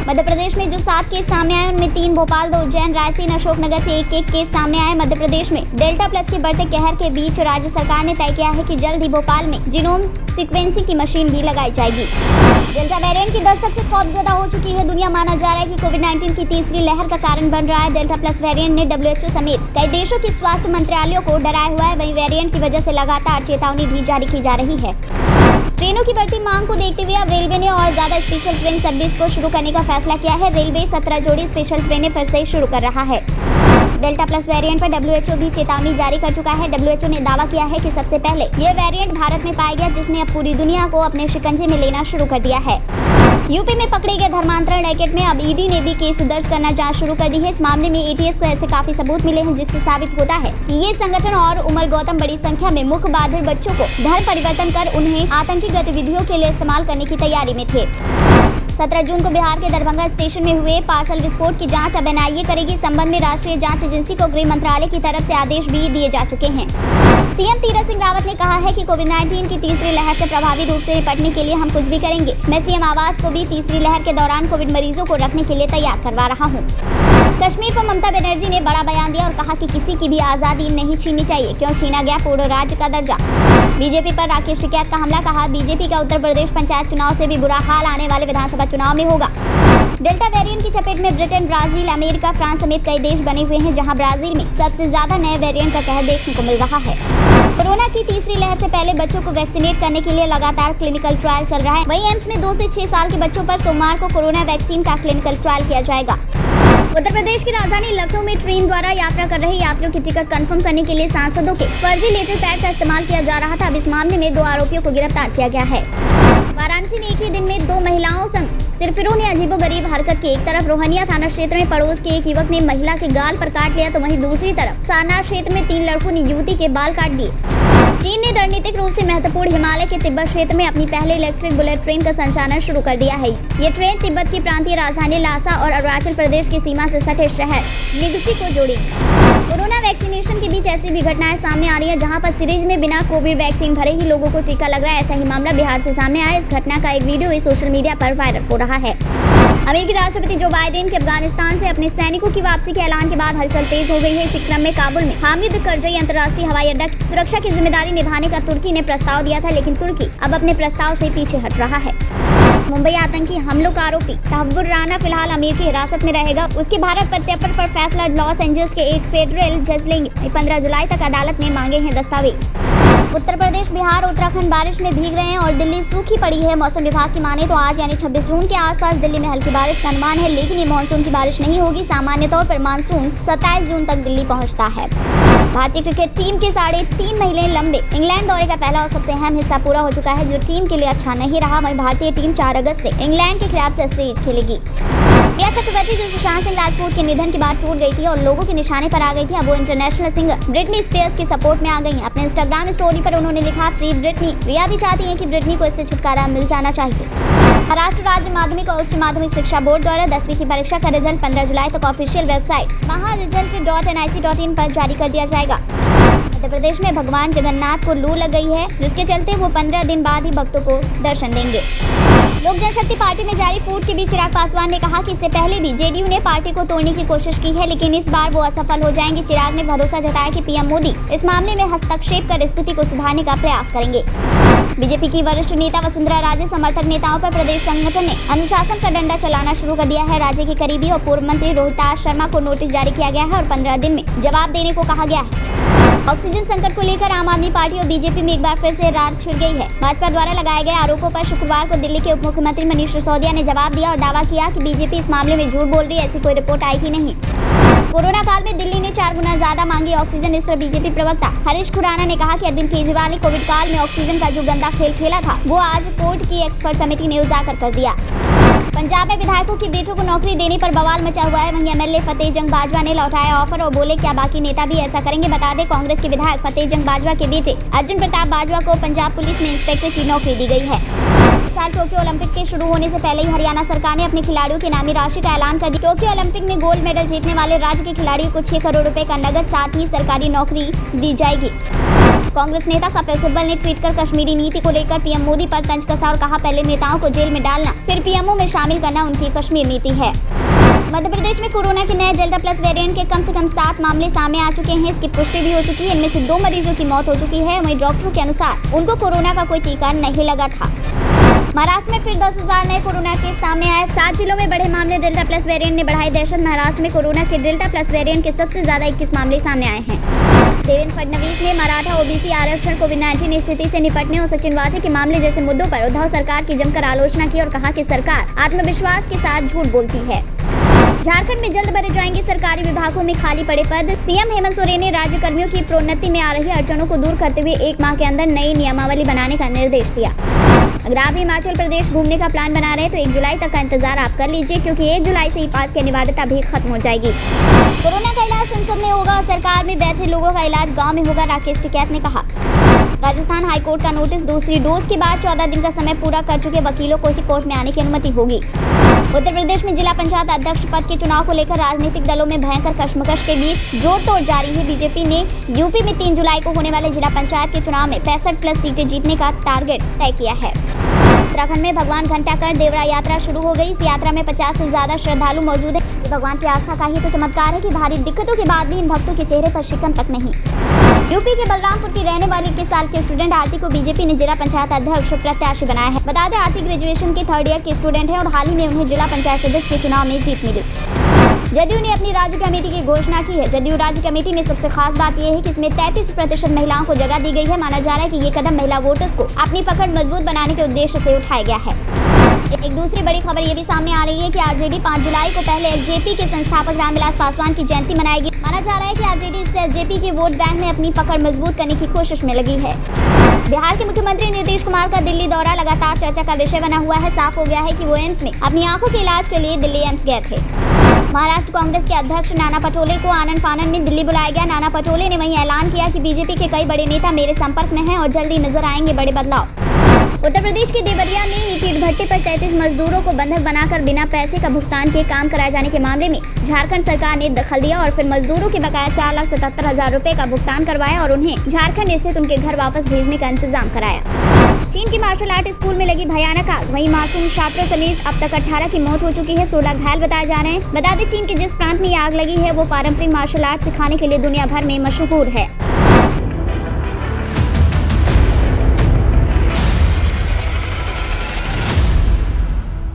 मध्य प्रदेश में जो 7 केस सामने आए उनमें 3 भोपाल, 2 उज्जैन, रायसेन, अशोकनगर से एक केस सामने आए। मध्य प्रदेश में डेल्टा प्लस के बढ़ते कहर के बीच राज्य सरकार ने तय किया है कि जल्द ही भोपाल में जीनोम सीक्वेंसिंग की मशीन भी लगाई जाएगी। डेल्टा वेरिएंट की दस्तक से खौफजदा हो चुकी है दुनिया। माना जा रहा है कि कोविड-19 की तीसरी लहर का कारण बन रहा है। डेल्टा प्लस वेरिएंट ने WHO समेत कई देशों के स्वास्थ्य मंत्रालयों को डराया हुआ है। वहीं वेरिएंट की वजह से लगातार चेतावनी भी जारी की जा रही है। ट्रेनों की बढ़ती मांग को देखते हुए अब रेलवे ने और ज्यादा स्पेशल ट्रेन सर्विस को शुरू करने का फैसला किया है। रेलवे 17 जोड़ी स्पेशल ट्रेनें फिर से शुरू कर रहा है। डेल्टा प्लस वेरिएंट पर WHO भी चेतावनी जारी कर चुका है। WHO ने दावा किया है कि सबसे पहले ये वेरिएंट भारत में पाया गया, जिसने अब पूरी दुनिया को अपने शिकंजे में लेना शुरू कर दिया है। यूपी में पकड़े गए धर्मांतरण रैकेट में अब ईडी ने भी केस दर्ज करना जांच शुरू कर दी है। इस मामले में ATS को ऐसे काफी सबूत मिले हैं जिससे साबित होता है कि ये संगठन और उमर गौतम बड़ी संख्या में मुख्य बाधित बच्चों को धर्म परिवर्तन कर उन्हें आतंकी गतिविधियों के लिए इस्तेमाल करने की तैयारी में थे। 17 जून को बिहार के दरभंगा स्टेशन में हुए पार्सल विस्फोट की जांच अब NIA करेगी। इस संबंध में राष्ट्रीय जांच एजेंसी को गृह मंत्रालय की तरफ से आदेश भी दिए जा चुके हैं। CM तीरथ सिंह रावत ने कहा है कि कोविड-19 की तीसरी लहर से प्रभावी रूप से निपटने के लिए हम कुछ भी करेंगे। मैं CM आवास को भी तीसरी लहर के दौरान कोविड मरीजों को रखने के लिए तैयार करवा रहा हूँ। कश्मीर पर ममता बनर्जी ने बड़ा बयान दिया और कहा कि किसी की भी आजादी नहीं छीननी चाहिए। क्यों छीना गया पूर्ण राज्य का दर्जा। बीजेपी पर राकेश टिकैत का हमला। कहा बीजेपी का उत्तर प्रदेश पंचायत चुनाव से भी बुरा हाल आने वाले विधानसभा चुनाव में होगा। डेल्टा वेरिएंट की चपेट में ब्रिटेन, ब्राजील, अमेरिका, फ्रांस समेत कई देश बने हुए हैं, जहां ब्राजील में सबसे ज्यादा नए वेरिएंट का कहर देखने को मिल रहा है। कोरोना की तीसरी लहर से पहले बच्चों को वैक्सीनेट करने के लिए लगातार क्लिनिकल ट्रायल चल रहा है। वहीं एम्स में 2 से 6 साल के बच्चों पर सोमवार को कोरोना वैक्सीन का क्लिनिकल ट्रायल किया जाएगा। उत्तर प्रदेश की राजधानी लखनऊ में ट्रेन द्वारा यात्रा कर रहे यात्रियों की टिकट कंफर्म करने के लिए सांसदों के फर्जी लेटर पैड का इस्तेमाल किया जा रहा था। अब इस मामले में 2 आरोपियों को गिरफ्तार किया गया है। वाराणसी में एक ही दिन में 2 महिलाओं संग सिरफिरों ने अजीबोगरीब हरकत की। एक तरफ रोहनिया थाना क्षेत्र में पड़ोस के एक युवक ने महिला के गाल पर काट लिया, तो वहीं दूसरी तरफ सारनाथ क्षेत्र में 3 लड़कों ने युवती के बाल काट दिए। चीन ने रणनीतिक रूप से महत्वपूर्ण हिमालय के तिब्बत क्षेत्र में अपनी पहले इलेक्ट्रिक बुलेट ट्रेन का संचालन शुरू कर दिया है। ये ट्रेन तिब्बत की प्रांतीय राजधानी लासा और अरुणाचल प्रदेश की सीमा से सटे शहर निगुची को जोड़ेगी। कोरोना वैक्सीनेशन के बीच ऐसी भी घटनाएं सामने आ रही है, जहां पर सीरीज में बिना कोविड वैक्सीन भरे ही लोगों को टीका लग रहा है। ऐसा ही मामला बिहार से सामने आया। इस घटना का एक वीडियो भी सोशल मीडिया पर वायरल हो रहा है। अमेरिकी राष्ट्रपति जो बाइडेन के अफगानिस्तान से अपने सैनिकों की वापसी के ऐलान के बाद हलचल तेज हो गई है। इसी क्रम में काबुल में हामिद करजई अंतर्राष्ट्रीय हवाई अड्डा की सुरक्षा की जिम्मेदारी निभाने का तुर्की ने प्रस्ताव दिया था, लेकिन तुर्की अब अपने प्रस्ताव से पीछे हट रहा है। मुंबई आतंकी हमलों का आरोपी तहव्वुर राना फिलहाल अमेरिकी हिरासत में रहेगा। उसके भारत प्रत्यर्पण पर फैसला लॉस एंजल्स के एक फेडरल जज लेंगे। 15 जुलाई तक अदालत ने मांगे हैं दस्तावेज। उत्तर प्रदेश, बिहार, उत्तराखंड बारिश में भीग रहे हैं और दिल्ली सूखी पड़ी है। मौसम विभाग की माने तो आज यानी 26 जून के आसपास दिल्ली में हल्की बारिश का अनुमान है, लेकिन ये मानसून की बारिश नहीं होगी। सामान्य तौर पर मानसून 27 जून तक दिल्ली पहुंचता है। भारतीय क्रिकेट टीम के 3.5 महीने लंबे इंग्लैंड दौरे का पहला और सबसे अहम हिस्सा पूरा हो चुका है, जो टीम के लिए अच्छा नहीं रहा। वहीं भारतीय टीम 4 अगस्त से इंग्लैंड के खिलाफ टेस्ट सीरीज खेलेगी। प्रिया चक्रवर्ती जो सुशांत सिंह राजपूत के निधन के बाद टूट गई थी और लोगों के निशाने पर आ गई थी, अब वो इंटरनेशनल सिंगर ब्रिटनी स्पीयर्स के सपोर्ट में आ गई हैं। अपने इंस्टाग्राम स्टोरी पर उन्होंने लिखा, फ्री ब्रिटनी। प्रिया भी चाहती हैं कि ब्रिटनी को इससे छुटकारा मिल जाना चाहिए। महाराष्ट्र राज्य माध्यमिक और उच्च माध्यमिक शिक्षा बोर्ड द्वारा 10वीं की परीक्षा का रिजल्ट 15 जुलाई तक ऑफिशियल वेबसाइट maharesult.nic.in पर जारी कर दिया जाएगा। मध्य प्रदेश में भगवान जगन्नाथ को लू लग गई है, जिसके चलते वो 15 दिन बाद ही भक्तों को दर्शन देंगे। लोक जनशक्ति पार्टी में जारी फूट के बीच चिराग पासवान ने कहा कि इससे पहले भी जेडीयू ने पार्टी को तोड़ने की कोशिश की है, लेकिन इस बार वो असफल हो जाएंगे। चिराग ने भरोसा जताया कि पीएम मोदी इस मामले में हस्तक्षेप कर स्थिति को सुधारने का प्रयास करेंगे। बीजेपी की वरिष्ठ नेता वसुंधरा राजे समर्थक नेताओं पर प्रदेश संगठन ने अनुशासन का डंडा चलाना शुरू कर दिया है। राज्य के करीबी और पूर्व मंत्री रोहिताश शर्मा को नोटिस जारी किया गया है और 15 दिन में जवाब देने को कहा गया है। ऑक्सीजन संकट को लेकर आम आदमी पार्टी और बीजेपी में एक बार फिर से रार छिड़ गई है। भाजपा द्वारा लगाए गए आरोपों पर शुक्रवार को दिल्ली के उप मुख्यमंत्री मनीष सिसोदिया ने जवाब दिया और दावा किया कि बीजेपी इस मामले में झूठ बोल रही है, ऐसी कोई रिपोर्ट आई ही नहीं। कोरोना काल में दिल्ली ने 4 गुना ज्यादा मांगी ऑक्सीजन। इस पर बीजेपी प्रवक्ता हरीश खुराना ने कहा कि अरविंद केजरीवाल ने कोविड काल में ऑक्सीजन का जो गंदा खेल खेला था, वो आज कोर्ट की एक्सपर्ट कमेटी ने उजागर कर दिया। पंजाब में विधायकों की बेटों को नौकरी देने पर बवाल मचा हुआ है। वहीं एमएलए फतेह जंग बाजवा ने लौटाया ऑफर और बोले क्या बाकी नेता भी ऐसा करेंगे। बता दें, कांग्रेस के विधायक फतेह जंग बाजवा के बेटे अर्जुन प्रताप बाजवा को पंजाब पुलिस में इंस्पेक्टर की नौकरी दी गई है। इस साल टोक्यो ओलंपिक के शुरू होने से पहले ही हरियाणा सरकार ने अपने खिलाड़ियों की इनामी राशि का ऐलान कर दिया। टोक्यो ओलंपिक में गोल्ड मेडल जीतने वाले राज्य के खिलाड़ियों को 6 करोड़ रुपए का नगद, साथ ही सरकारी नौकरी दी जाएगी। कांग्रेस नेता कपिल सिब्बल ने ट्वीट कर कश्मीरी नीति को लेकर पीएम मोदी पर तंज कसा और कहा, पहले नेताओं को जेल में डालना, फिर पीएमओ में शामिल करना उनकी कश्मीर नीति है। मध्य प्रदेश में कोरोना के नए डेल्टा प्लस वेरिएंट के कम से कम 7 मामले सामने आ चुके हैं। इसकी पुष्टि भी हो चुकी है। इनमें से 2 मरीजों की मौत हो चुकी है। वहीं डॉक्टरों के अनुसार उनको कोरोना का कोई टीका नहीं लगा था। महाराष्ट्र में फिर 10,000 नए कोरोना केस सामने आए। 7 जिलों में बढ़े मामले। डेल्टा प्लस वेरिएंट ने बढ़ाई दहशत। महाराष्ट्र में कोरोना के डेल्टा प्लस वेरिएंट के सबसे ज्यादा 21 मामले सामने आए हैं। देवेंद्र फडणवीस ने मराठा ओबीसी आरक्षण, कोविड-19 स्थिति से निपटने और सचिनवाजी के मामले जैसे मुद्दों पर उद्धव सरकार की जमकर आलोचना की और कहा कि सरकार आत्मविश्वास के साथ झूठ बोलती है। झारखंड में जल्द भरे जाएंगे सरकारी विभागों में खाली पड़े पद। सीएम हेमंत सोरेन ने राज्य कर्मियों की प्रोन्नति में आ रही अड़चनों को दूर करते हुए 1 माह के अंदर नई नियमावली बनाने का निर्देश दिया। अगर आप हिमाचल प्रदेश घूमने का प्लान बना रहे हैं तो 1 जुलाई तक का इंतजार आप कर लीजिए, क्योंकि 1 जुलाई से ई पास की अनिवार्यता भी खत्म हो जाएगी। कोरोना का इलाज संसद में होगा और सरकार में बैठे लोगों का इलाज गाँव में होगा, राकेश टिकैत ने कहा। राजस्थान हाईकोर्ट का नोटिस, दूसरी डोज के बाद 14 दिन का समय पूरा कर चुके वकीलों को ही कोर्ट में आने की अनुमति होगी। उत्तर प्रदेश में जिला पंचायत अध्यक्ष पद के चुनाव को लेकर राजनीतिक दलों में भयंकर कश्मकश के बीच जोड़ तोड़ जारी है। बीजेपी ने यूपी में 3 जुलाई को होने वाले जिला पंचायत के चुनाव में 65+ सीटें जीतने का टारगेट तय किया है। उत्तराखंड में भगवान घंटाकर देवरा यात्रा शुरू हो गई। इस यात्रा में 50 से ज्यादा श्रद्धालु मौजूद है। ये भगवान की आस्था का ही तो चमत्कार है कि भारी दिक्कतों के बाद भी इन भक्तों के चेहरे पर शिकन तक नहीं। यूपी के बलरामपुर की रहने वाली 21 साल की स्टूडेंट आरती को बीजेपी ने जिला पंचायत अध्यक्ष प्रत्याशी बनाया है। बता दें, आरती ग्रेजुएशन के 3rd ईयर की स्टूडेंट है और हाल ही में उन्हें जिला पंचायत सदस्य के चुनाव में जीत मिली। जदयू ने अपनी राज्य कमेटी की घोषणा की है। जदयू राज्य कमेटी में सबसे खास बात यह है कि इसमें 33% महिलाओं को जगह दी गई है। माना जा रहा है कि ये कदम महिला वोटर्स को अपनी पकड़ मजबूत बनाने के उद्देश्य से उठाया गया है। एक दूसरी बड़ी खबर ये भी सामने आ रही है कि आरजेडी 5 जुलाई को पहले एलजेपी के संस्थापक रामविलास पासवान की जयंती मनाएगी। माना जा रहा है कि आरजेडी इससे एलजेपी के वोट बैंक में अपनी पकड़ मजबूत करने की कोशिश में लगी है। बिहार के मुख्यमंत्री नीतीश कुमार का दिल्ली दौरा लगातार चर्चा का विषय बना हुआ है। साफ हो गया है कि वो एम्स में अपनी आंखों के इलाज के लिए दिल्ली एम्स गए थे। महाराष्ट्र कांग्रेस के अध्यक्ष नाना पटोले को आनन फानन में दिल्ली बुलाया गया। नाना पटोले ने वहीं ऐलान किया कि बीजेपी के कई बड़े नेता मेरे संपर्क में हैं और जल्दी नजर आएंगे बड़े बदलाव। उत्तर प्रदेश के देवरिया में ईंट भट्टे पर 33 मजदूरों को बंधक बनाकर बिना पैसे का भुगतान के काम कराए जाने के मामले में झारखंड सरकार ने दखल दिया और फिर मजदूरों के बकाया 4,77,000 रुपए का भुगतान करवाया और उन्हें झारखंड स्थित उनके घर वापस भेजने का इंतजाम कराया। चीन की मार्शल आर्ट स्कूल में लगी भयानक आग। वहीं मासूम छात्रों समेत अब तक 18 की मौत हो चुकी है, 16 घायल बताए जा रहे हैं। बता दें, चीन के जिस प्रांत में ये आग लगी है वो पारंपरिक मार्शल आर्ट सिखाने के लिए दुनिया भर में मशहूर है।